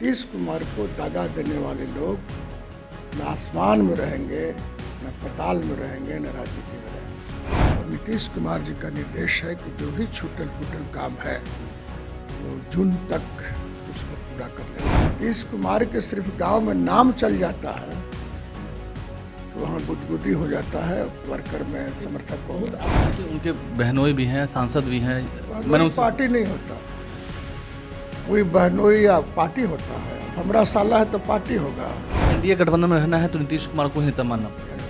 नीतीश कुमार को दगा देने वाले लोग न आसमान में रहेंगे, न पाताल में रहेंगे, न राजनीति में रहेंगे। और नीतीश कुमार जी का निर्देश है कि जो भी छूटल फूटल काम है वो जून तक उसको पूरा कर लेना। नीतीश कुमार के सिर्फ गांव में नाम चल जाता है तो वहाँ गुदगुदी हो जाता है, वर्कर में समर्थक को होता है। उनके बहनोई भी हैं, सांसद भी हैं। मैंने पार्टी नहीं होता, कोई बहनोई या पार्टी होता है। अब हमरा साला है तो पार्टी होगा। एनडीए गठबंधन में रहना है तो नीतीश कुमार को ही नेता मानना पड़ेगा,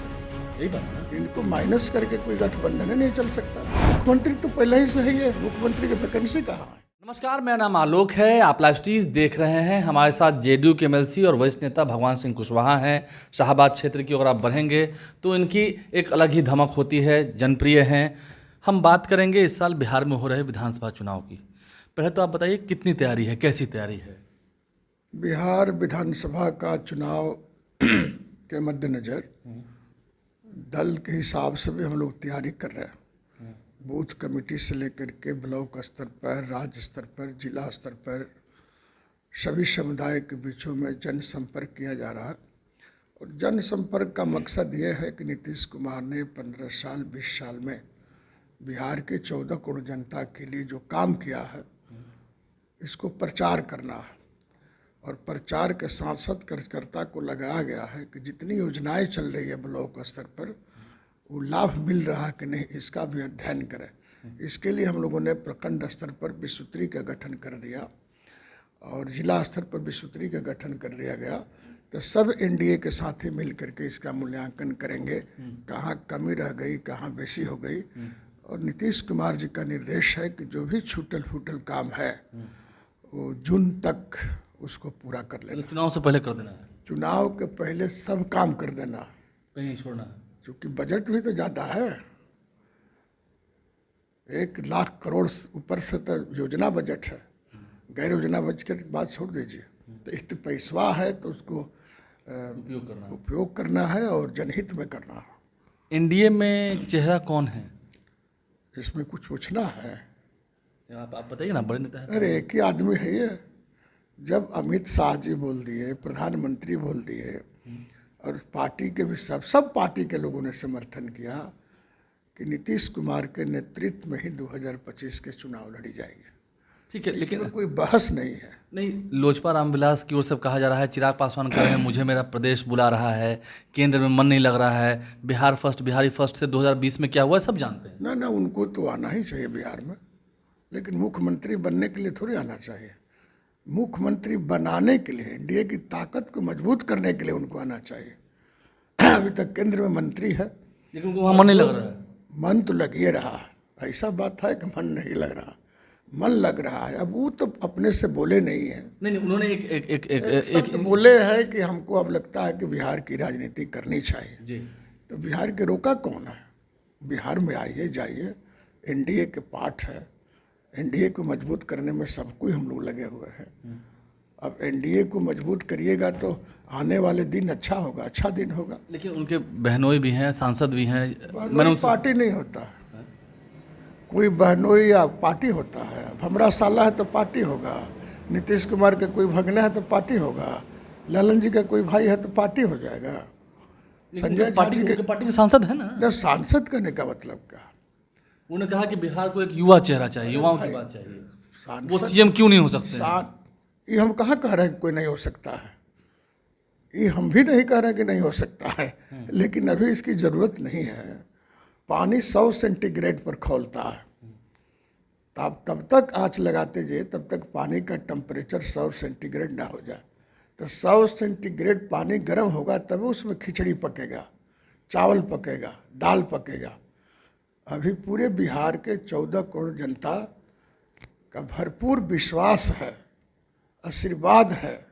यही बात है। इनको माइनस करके कोई गठबंधन नहीं चल सकता। मुख्यमंत्री तो पहले ही सही है, मुख्यमंत्री की वैकेंसी कहाँ है? नमस्कार, मेरा नाम आलोक है। आप लाइव टीज देख रहे हैं। हमारे साथ जेडीयू के एमएलसी और वरिष्ठ नेता भगवान सिंह कुशवाहा हैं। शाहबाद क्षेत्र की ओर आप बढ़ेंगे तो इनकी एक अलग ही धमक होती है, जनप्रिय हैं। हम बात करेंगे इस साल बिहार में हो रहे विधानसभा चुनाव की। पहले तो आप बताइए कितनी तैयारी है, कैसी तैयारी है? बिहार विधानसभा का चुनाव के मद्देनज़र दल के हिसाब से भी हम लोग तैयारी कर रहे हैं। बूथ कमेटी से लेकर के ब्लॉक स्तर पर, राज्य स्तर पर, जिला स्तर पर सभी समुदाय के बीचों में जनसंपर्क किया जा रहा है। और जनसंपर्क का मकसद ये है कि नीतीश कुमार ने 15 साल 20 साल में बिहार के 14 करोड़ जनता के लिए जो काम किया है इसको प्रचार करना है। और प्रचार के साथ साथ कार्यकर्ता को लगाया गया है कि जितनी योजनाएं चल रही है ब्लॉक स्तर पर वो लाभ मिल रहा है कि नहीं, इसका भी अध्ययन करें। इसके लिए हम लोगों ने प्रखंड स्तर पर विश्वत्री का गठन कर दिया और जिला स्तर पर विश्वत्री का गठन कर दिया गया। तो सब एनडीए के साथ ही मिल करके इसका मूल्यांकन करेंगे, कहाँ कमी रह गई, कहाँ बेसी हो गई। और नीतीश कुमार जी का निर्देश है कि जो भी छूटल फूटल काम है वो जून तक उसको पूरा कर लेना। चुनाव से पहले कर देना है? चुनाव के पहले सब काम कर देना, कहीं छोड़ना है। क्योंकि बजट भी तो ज़्यादा है। 1 लाख करोड़ ऊपर से तो योजना बजट है, गैर योजना बजट के बात छोड़ दीजिए। तो इतना पैसा है तो उसको उपयोग करना है और जनहित में करना है। एनडीए में चेहरा कौन है? इसमें कुछ पूछना है? आप बताइए ना, बड़े नेता है। अरे एक ही आदमी है ये। जब अमित शाह जी बोल दिए, प्रधानमंत्री बोल दिए और पार्टी के भी सब पार्टी के लोगों ने समर्थन किया कि नीतीश कुमार के नेतृत्व में ही 2025 के चुनाव लड़ी जाएंगे। ठीक है, लेकिन कोई बहस नहीं है। नहीं, लोजपा रामविलास की ओर से कहा जा रहा है, चिराग पासवान कह रहे हैं मुझे मेरा प्रदेश बुला रहा है, केंद्र में मन नहीं लग रहा है, बिहार फर्स्ट बिहारी फर्स्ट से 2020 में क्या हुआ सब जानते हैं। ना उनको तो आना ही चाहिए बिहार में, लेकिन मुख्यमंत्री बनने के लिए थोड़ी आना चाहिए। मुख्यमंत्री बनाने के लिए, एनडीए की ताकत को मजबूत करने के लिए उनको आना चाहिए। अभी तक केंद्र में मंत्री है लेकिन उनको वहाँ मन नहीं लग रहा है। मन तो लग ही रहा है, ऐसा बात है कि मन नहीं लग रहा, मन लग रहा है। अब वो तो अपने से बोले नहीं है। नहीं, उन्होंने एक बोले है कि हमको अब लगता है कि बिहार की राजनीति करनी चाहिए जी। तो बिहार के रोका कौन है? बिहार में आइए जाइए, एनडीए के पार्ट है। एनडीए को मजबूत करने में सबको हम लोग लगे हुए हैं। अब एनडीए को मजबूत करिएगा तो आने वाले दिन अच्छा होगा, अच्छा दिन होगा। लेकिन उनके बहनोई भी हैं, सांसद भी हैं। मैंने पार्टी नहीं होता है, कोई बहनोई या पार्टी होता है। अब हमरा साला है तो पार्टी होगा, नीतीश कुमार का कोई भगना है तो पार्टी होगा, ललन जी का कोई भाई है तो पार्टी हो जाएगा। संजय पार्टी के सांसद है ना। सांसद करने का मतलब क्या? उन्होंने कहा कि बिहार को एक युवा चेहरा चाहिए, युवाओं की बात चाहिए। वो सीएम क्यों नहीं हो सकते? ये हम कहाँ कह रहे हैं कि कोई नहीं हो सकता है, ये हम भी नहीं कह रहे कि नहीं हो सकता है, लेकिन अभी इसकी ज़रूरत नहीं है। पानी 100 सेंटीग्रेड पर खौलता है, तब तक आँच लगाते जाइए तब तक पानी का टेम्परेचर 100 सेंटीग्रेड ना हो जाए। तो 100 सेंटीग्रेड पानी गर्म होगा तब उसमें खिचड़ी पकेगा, चावल पकेगा, दाल पकेगा। अभी पूरे बिहार के 14 करोड़ जनता का भरपूर विश्वास है, आशीर्वाद है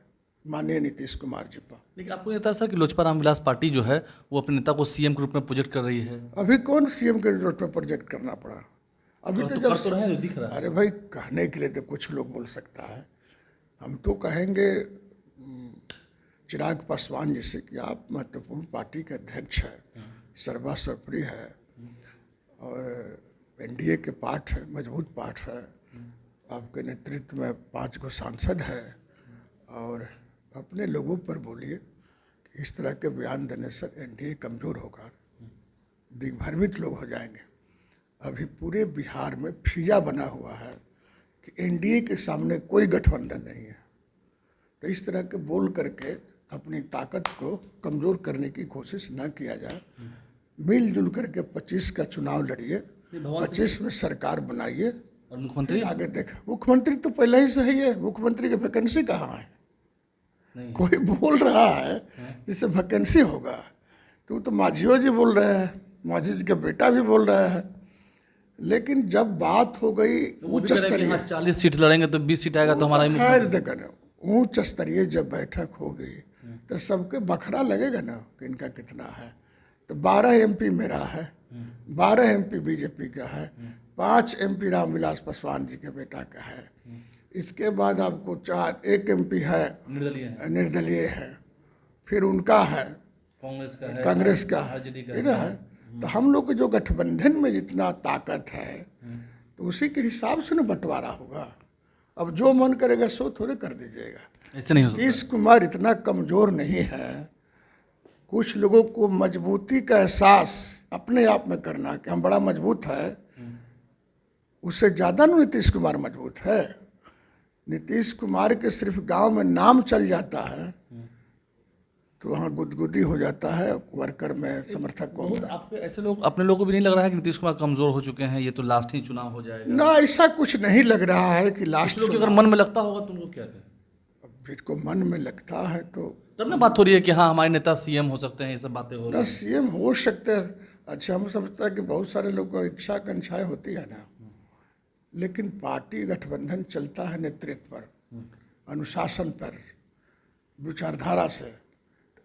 माननीय नीतीश कुमार जी पर। लेकिन आपको ये था सर कि लोजपा रामविलास पार्टी जो है वो अपने नेता को सीएम के रूप में प्रोजेक्ट कर रही है। अभी कौन सीएम के रूप में प्रोजेक्ट करना पड़ा? अभी तो जब कर रहे हैं, दिख रहा है। अरे भाई, कहने के लिए तो कुछ लोग बोल सकता है। हम तो कहेंगे चिराग पासवान जैसे कि आप महत्वपूर्ण पार्टी के अध्यक्ष है, सर्वोपरि है और एनडीए के पार्ट है, मजबूत पार्ट है। आपके नेतृत्व में 5 गो सांसद है और अपने लोगों पर बोलिए कि इस तरह के बयान देने से एनडीए कमज़ोर होगा, दिग्भ्रमित लोग हो जाएंगे। अभी पूरे बिहार में फिजा बना हुआ है कि एनडीए के सामने कोई गठबंधन नहीं है। तो इस तरह के बोल करके अपनी ताकत को कमज़ोर करने की कोशिश न किया जाए। मिलजुल करके 25 का चुनाव लड़िए, 25 में सरकार बनाइए और मुख्यमंत्री आगे देख। मुख्यमंत्री तो पहले ही सही है, मुख्यमंत्री की वैकेंसी कहाँ है? नहीं। कोई बोल रहा है जिससे वैकेंसी होगा, तो मांझियो जी बोल रहे हैं, मांझी जी का बेटा भी बोल रहा है। लेकिन जब बात हो गई उच्च स्तरीय, 40 सीट लड़ेंगे तो 20 सीट आएगा तो हमारा ही खैर देखा उच्च स्तरीय जब बैठक हो गई तो सबके बखरा लगेगा ना कि इनका कितना है। तो 12 एमपी मेरा है, 12 एमपी बीजेपी का है, 5 एमपी रामविलास पासवान जी के बेटा का है। इसके बाद आपको 1 एमपी है निर्दलीय है, फिर उनका है, कांग्रेस का है। तो हम लोग के जो गठबंधन में जितना ताकत है तो उसी के हिसाब से ना बंटवारा होगा। अब जो मन करेगा सो थोड़े कर दीजिएगा। ऐसे नहीं हो सकता। नीतीश कुमार इतना कमज़ोर नहीं है। कुछ लोगों को मजबूती का एहसास अपने आप में करना कि हम बड़ा मजबूत है, उससे ज़्यादा ना नीतीश कुमार मजबूत है। नीतीश कुमार के सिर्फ गांव में नाम चल जाता है तो वहाँ गुदगुदी हो जाता है वर्कर में, समर्थकों में। आपको ऐसे लोग, अपने लोगों को भी नहीं लग रहा है कि नीतीश कुमार कमजोर हो चुके हैं, ये तो लास्ट ही चुनाव हो जाएगा? ना, ऐसा कुछ नहीं लग रहा है कि लास्ट। लोग अगर मन में लगता होगा तो उनको क्या कहें? फिर को मन में लगता है तो तब ना बात हो रही है कि हाँ हमारे नेता सीएम हो सकते हैं, ये सब बातें हो रही ना, सीएम हो सकते हैं। अच्छा, हम समझते हैं कि बहुत सारे लोगों को इच्छा आकांक्षाएं होती है ना, लेकिन पार्टी गठबंधन चलता है नेतृत्व पर, अनुशासन पर, विचारधारा से।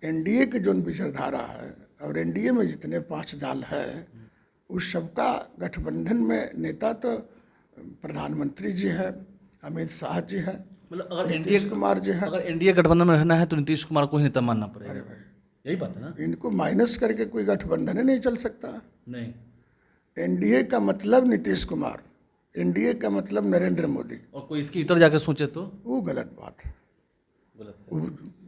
एनडीए की जो विचारधारा है और एनडीए में जितने 5 दल है उस सबका गठबंधन में नेता तो प्रधानमंत्री जी है, अमित शाह जी है, मतलब अगर नीतीश कुमार जी है। अगर एनडीए गठबंधन में रहना है तो नीतीश कुमार को ही नेता मानना पड़ेगा। अरे भाई, यही बात है ना? इनको माइनस करके कोई गठबंधन ही नहीं चल सकता। नहीं, एनडीए का मतलब नीतीश कुमार, एनडीए का मतलब नरेंद्र मोदी, और कोई इसकी इतर जाके सोचे तो वो गलत बात है। गलत वो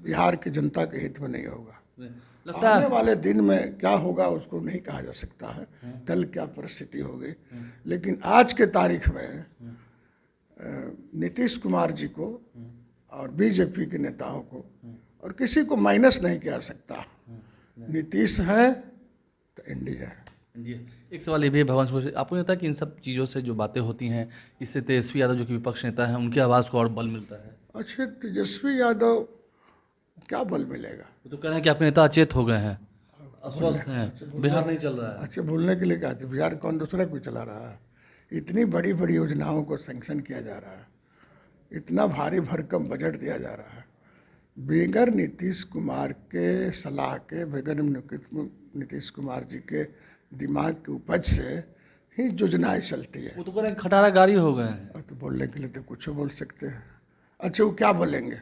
बिहार के जनता के हित में नहीं होगा। है। लगता आने है वाले दिन में क्या होगा उसको नहीं कहा जा सकता है, कल क्या परिस्थिति होगी। लेकिन आज के तारीख में नीतीश कुमार जी को और बीजेपी के नेताओं को और किसी को माइनस नहीं किया सकता। नीतीश है तो एनडीए है। जी, एक सवाल ये भी है भगवान से, आपको नहीं लगता कि इन सब चीज़ों से जो बातें होती हैं इससे तेजस्वी यादव जो कि विपक्ष नेता हैं उनकी आवाज़ को और बल मिलता है? अच्छा, तेजस्वी यादव क्या बल मिलेगा? वो तो कह रहे हैं कि आपके नेता अचेत हो गए हैं, अस्वस्थ हैं, बिहार नहीं चल रहा है। अच्छा, बोलने के लिए कहा था, बिहार कौन दूसरा कोई चला रहा है? इतनी बड़ी बड़ी योजनाओं को सैंक्शन किया जा रहा है, इतना भारी भरकम बजट दिया जा रहा है, बगैर नीतीश कुमार के सलाह के, बगैर नीतीश कुमार जी के दिमाग के उपज से ही योजनाएं चलती है। वो तो कह रहे हैं खटारा गाड़ी हो गए हैं। तो बोलने के लिए तो कुछ बोल सकते हैं। अच्छा, वो क्या बोलेंगे?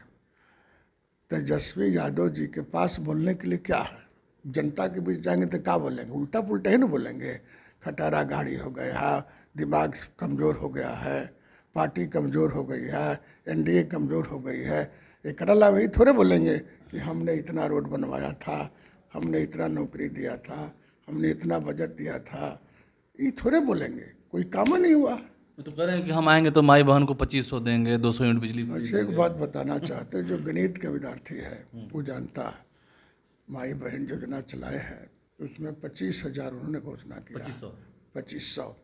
तेजस्वी यादव जी के पास बोलने के लिए क्या है? जनता के बीच जाएंगे तो क्या बोलेंगे? उल्टा पुल्टा ही ना बोलेंगे। खटारा गाड़ी हो गया, दिमाग कमज़ोर हो गया है, पार्टी कमज़ोर हो गई है, एनडीए कमज़ोर हो गई है। एक अलावा वही थोड़े बोलेंगे कि हमने इतना रोड बनवाया था, हमने इतना नौकरी दिया था, हमने इतना बजट दिया था। ये थोड़े बोलेंगे, कोई काम नहीं हुआ। वो तो कह रहे हैं कि हम आएंगे तो माई बहन को 2500 देंगे, 200 यूनिट बिजली। अच्छा, एक बात बताना चाहते हैं, जो गणित का विद्यार्थी है वो जानता है, माई बहन योजना चलाए हैं उसमें 25,000 उन्होंने घोषणा किया, 2500।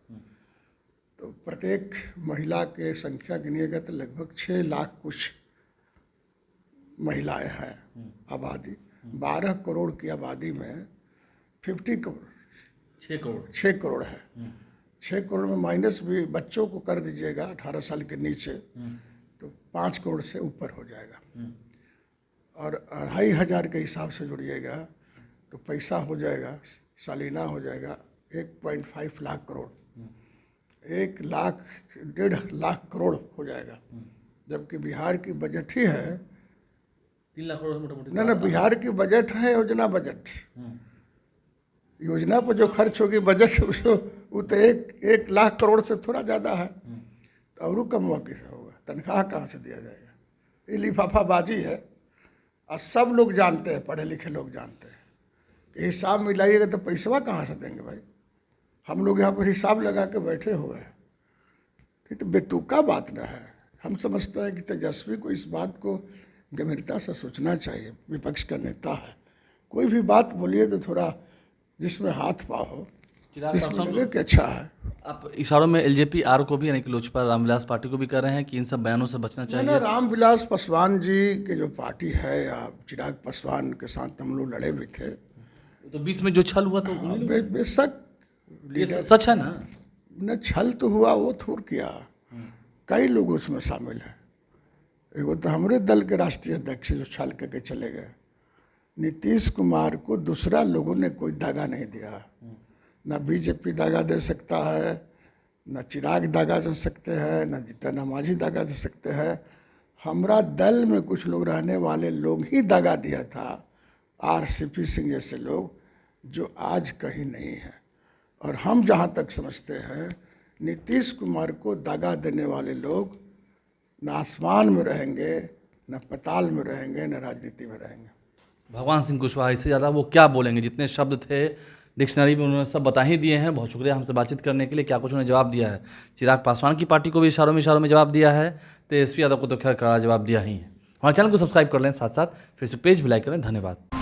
तो प्रत्येक महिला के संख्या गिनिएगा तो लगभग 6 लाख कुछ महिलाएं हैं आबादी। 12 करोड़ की आबादी में 50 करोड़, 6 करोड़ है। 6 करोड़ में माइनस भी बच्चों को कर दीजिएगा 18 साल के नीचे तो 5 करोड़ से ऊपर हो जाएगा। और 2,500 के हिसाब से जोड़िएगा तो पैसा हो जाएगा, सालाना हो जाएगा 1.5 लाख करोड़, 1.5 लाख करोड़ हो जाएगा। जबकि बिहार की बजट ही है 3 लाख करोड़ मोटा-मोटी। ना, बिहार की बजट है योजना बजट। योजना पर जो खर्च होगी बजट वो तो 1 लाख करोड़ से थोड़ा ज़्यादा है। तो और कम हुआ किसे होगा? तनख्वाह कहाँ से दिया जाएगा? ये लिफाफाबाजी है। और सब लोग जानते हैं, पढ़े लिखे लोग जानते हैं कि हिसाब मिलाइएगा तो पैसवा कहाँ से देंगे भाई। हम लोग यहाँ पर हिसाब लगा के बैठे हुए हैं, तो बेतुका बात न है। हम समझते हैं कि तेजस्वी को इस बात को गंभीरता से सोचना चाहिए। विपक्ष का नेता है, कोई भी बात बोलिए तो थोड़ा जिसमें हाथ पाँव हो, जिसमें लगे कि अच्छा है। आप इशारों में एलजेपी आर को भी यानी कि लोजपा रामविलास पार्टी को भी कह रहे हैं कि इन सब बयानों से बचना चाहिए। रामविलास पासवान जी के जो पार्टी है या चिराग पासवान के साथ हम लोग लड़े भी थे, तो बीच में जो छल हुआ तो बेशक ये सच है ना। न छल तो हुआ, वो थोड़ किया, कई लोग उसमें शामिल हैं। एगो तो हमारे दल के राष्ट्रीय अध्यक्ष जो छल करके चले गए। नीतीश कुमार को दूसरा लोगों ने कोई दागा नहीं दिया, न बीजेपी दागा दे सकता है, न चिराग दागा दे सकते हैं, न जीतन मांझी दागा दे सकते हैं। हमारा दल में कुछ लोग रहने वाले लोग ही दागा दिया था, आरसीपी सिंह जैसे लोग, जो आज कहीं नहीं है। और हम जहाँ तक समझते हैं, नीतीश कुमार को दागा देने वाले लोग न आसमान में रहेंगे, न पताल में रहेंगे, न राजनीति में रहेंगे। भगवान सिंह कुशवाहा इससे ज़्यादा वो क्या बोलेंगे? जितने शब्द थे डिक्शनरी में उन्होंने सब बता ही दिए हैं। बहुत शुक्रिया हमसे बातचीत करने के लिए। क्या कुछ उन्होंने जवाब दिया है। चिराग पासवान की पार्टी को भी इशारों में जवाब दिया है। तेजस्वी यादव को तो खैर कड़ा जवाब दिया ही है। हमारे चैनल को सब्सक्राइब कर लें, साथ साथ फेसबुक पेज भी लाइक करें। धन्यवाद।